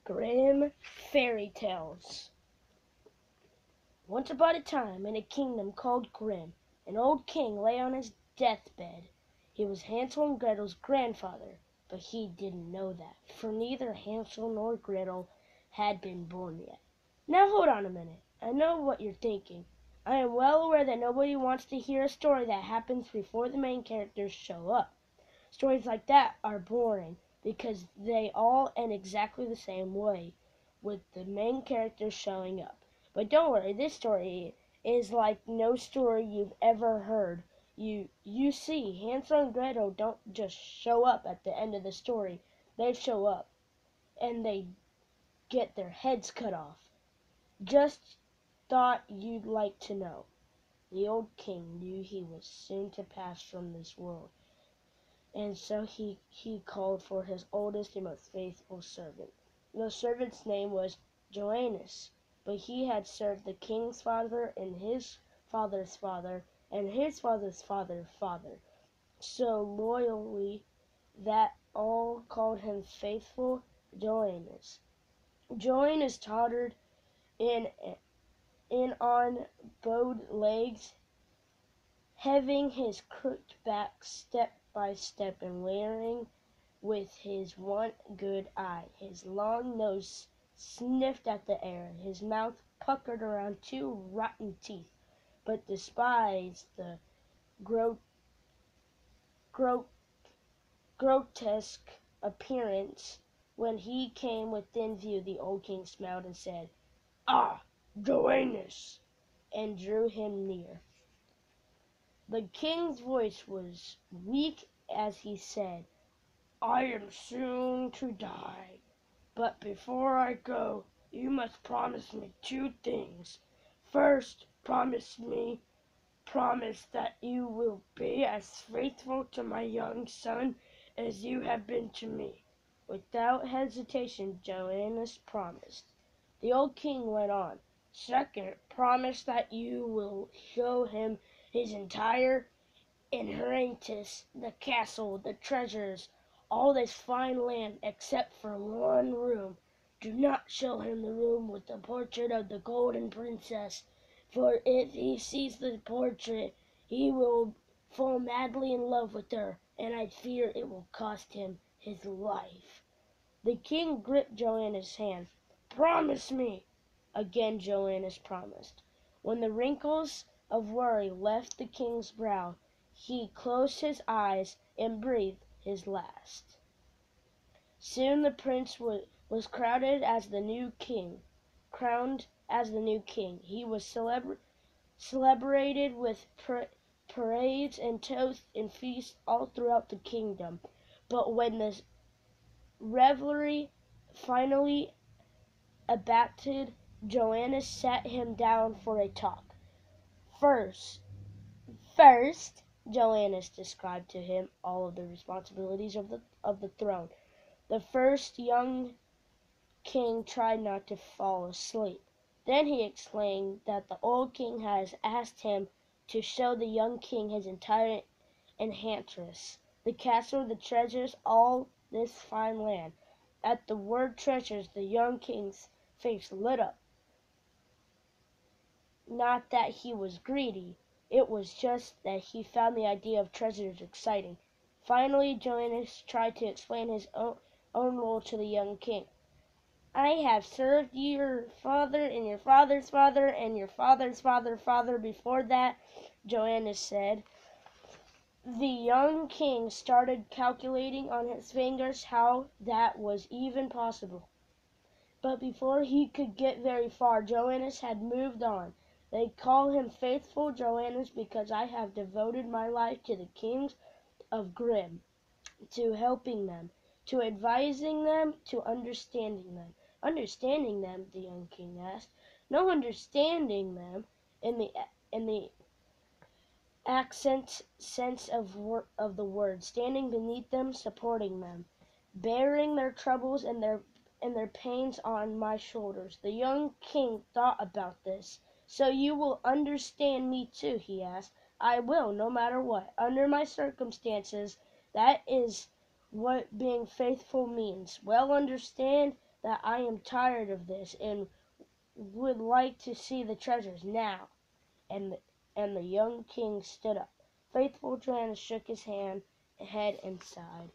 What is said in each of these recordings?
Grimm Fairy Tales. Once upon a time, in a kingdom called Grimm, an old king lay on his deathbed. He was Hansel and Gretel's grandfather, but he didn't know that, for neither Hansel nor Gretel had been born yet. Now hold on a minute. I know what you're thinking. I am well aware that nobody wants to hear a story that happens before the main characters show up. Stories like that are boring because they all end exactly the same way, with the main characters showing up. But don't worry, this story is like no story you've ever heard. You see, Hansel and Gretel don't just show up at the end of the story. They show up and they get their heads cut off. Just thought you'd like to know. The old king knew he was soon to pass from this world, and so he called for his oldest and most faithful servant. The servant's name was Johannes, but he had served the king's father and his father's father and his father's father's father so loyally that all called him faithful Johannes. Johannes tottered in on bowed legs, heaving his crooked back step by step and leering with his one good eye. His long nose sniffed at the air, his mouth puckered around two rotten teeth, but despised the gro- gro- grotesque appearance. When he came within view, the old king smiled and said, "Ah, Johannes," and drew him near. The king's voice was weak as he said, "I am soon to die, but before I go, you must promise me two things. First, promise that you will be as faithful to my young son as you have been to me." Without hesitation, Johannes promised. The old king went on. "Second, promise that you will show him his entire inheritance, the castle, the treasures, all this fine land, except for one room. Do not show him the room with the portrait of the golden princess, for if he sees the portrait, he will fall madly in love with her, and I fear it will cost him his life." The king gripped Johannes' hand. "Promise me!" Again Johannes promised. When the wrinkles of worry left the king's brow, he closed his eyes and breathed his last. Soon the prince was crowned as the new king. He was celebrated with parades and toasts and feasts all throughout the kingdom. But when the revelry finally abated, Johannes sat him down for a talk. First, Johannes described to him all of the responsibilities of the throne. The first young king tried not to fall asleep. Then he explained that the old king has asked him to show the young king his entire inheritance, the castle, the treasures, all this fine land. At the word treasures, the young king's face lit up. Not that he was greedy. It was just that he found the idea of treasures exciting. Finally, Johannes tried to explain his own role to the young king. "I have served your father and your father's father and your father's father before that," Johannes said. The young king started calculating on his fingers how that was even possible. But before he could get very far, Johannes had moved on. "They call him faithful Johannes because I have devoted my life to the kings of Grimm, to helping them, to advising them, to understanding them." "Understanding them?" the young king asked. "No, understanding them in the accent sense of the word, standing beneath them, supporting them, bearing their troubles and their pains on my shoulders." The young king thought about this. "So you will understand me too?" he asked. "I will, no matter what. Under my circumstances, that is what being faithful means. Well, understand that I am tired of this and would like to see the treasures now." And the young king stood up. Faithful Johannes shook his head and sighed.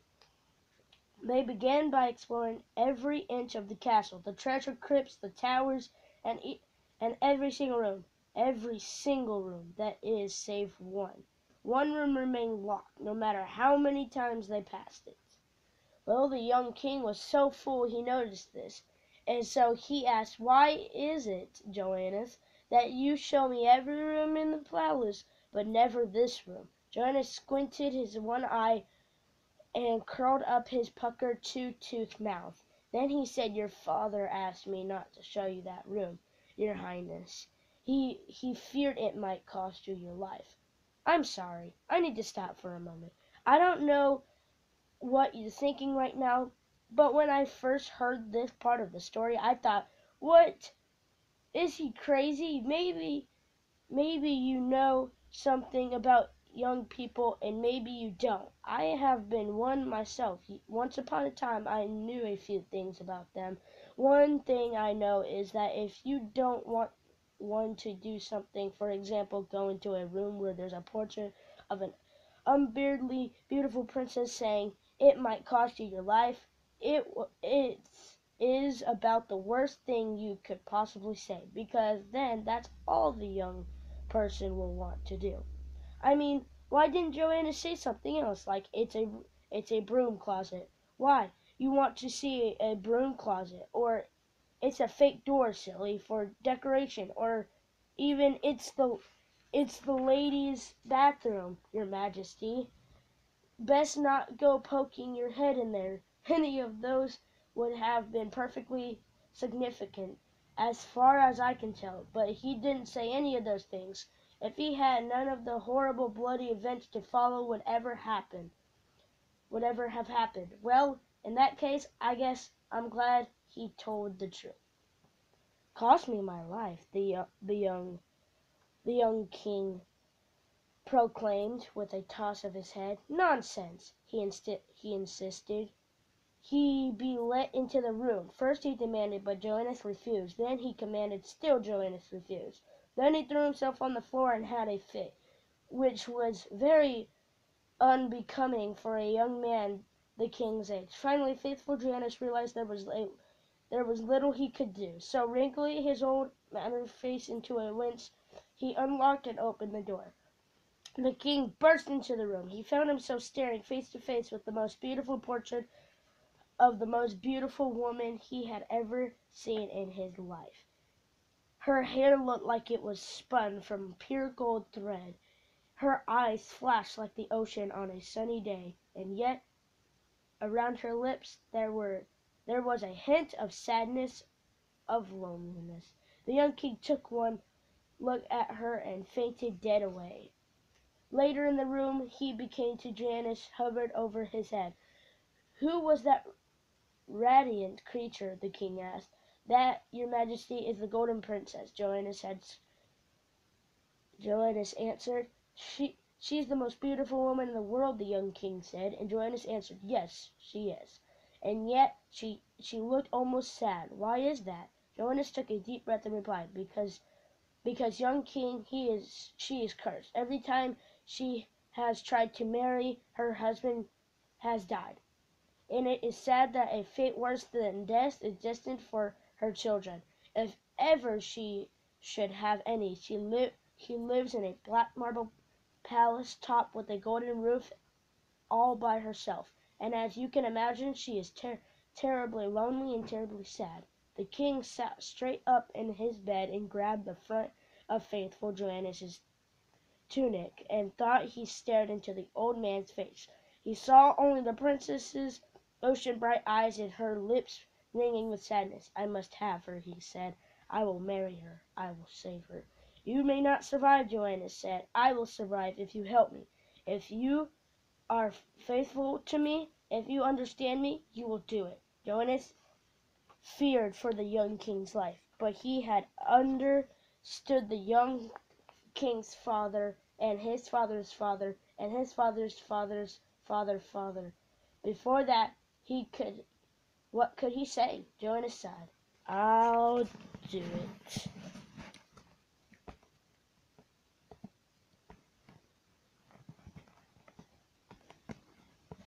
They began by exploring every inch of the castle, the treasure crypts, the towers, and every single room, that is, save one. One room remained locked, no matter how many times they passed it. Well, the young king was so full he noticed this, and so he asked, "Why is it, Johannes, that you show me every room in the palace, but never this room?" Johannes squinted his one eye and curled up his puckered two-toothed mouth. Then he said, "Your father asked me not to show you that room, your highness. He feared it might cost you your life." "I'm sorry. I need to stop for a moment. I don't know what you're thinking right now, but when I first heard this part of the story, I thought, what? Is he crazy? Maybe you know something about young people and maybe you don't. I have been one myself. Once upon a time I knew a few things about them. One thing I know is that if you don't want one to do something, for example, go into a room where there's a portrait of an unbeardly beautiful princess saying it might cost you your life, it is about the worst thing you could possibly say, because then that's all the young person will want to do. I mean, why didn't Joanna say something else, like it's a broom closet? Why? You want to see a broom closet, or it's a fake door, silly, for decoration, or even it's the ladies' bathroom, your majesty. Best not go poking your head in there. Any of those would have been perfectly significant, as far as I can tell, but he didn't say any of those things. If he had, none of the horrible bloody events to follow would ever have happened. Well, in that case, I guess I'm glad he told the truth. "Cost me my life," the young king proclaimed with a toss of his head. "Nonsense," he insisted. He be let into the room. First he demanded, but Johannes refused. Then he commanded, still Johannes refused. Then he threw himself on the floor and had a fit, which was very unbecoming for a young man the king's age. Finally, faithful Johannes realized there was little he could do. So, wrinkling his old mannered face into a wince, he unlocked and opened the door. The king burst into the room. He found himself staring face to face with the most beautiful portrait of the most beautiful woman he had ever seen in his life. Her hair looked like it was spun from pure gold thread. Her eyes flashed like the ocean on a sunny day, and yet around her lips there was a hint of sadness, of loneliness. The young king took one look at her and fainted dead away. Later in the room he became to Johannes, hovered over his head. "Who was that radiant creature?" the king asked. "That, your majesty, is the golden princess," Johannes answered. She's the most beautiful woman in the world," the young king said, and Johannes answered, "Yes, she is." And yet she looked almost sad. "Why is that?" Johannes took a deep breath and replied, "Because, young king, she is cursed. Every time she has tried to marry, her husband has died. And it is sad that a fate worse than death is destined for her children. If ever she should have any, she lives in a black marble palace topped with a golden roof, all by herself. And as you can imagine, she is terribly lonely and terribly sad." The king sat straight up in his bed and grabbed the front of faithful Johannes's tunic and thought he stared into the old man's face. He saw only the princess's ocean-bright eyes and her lips ringing with sadness. "I must have her," he said. "I will marry her. I will save her." "You may not survive," Johannes said. "I will survive if you help me. If you are faithful to me, if you understand me, you will do it." Johannes feared for the young king's life, but he had understood the young king's father and his father's father and his father's father's father. Before that, he could What could he say? Johannes sighed. I'll do it.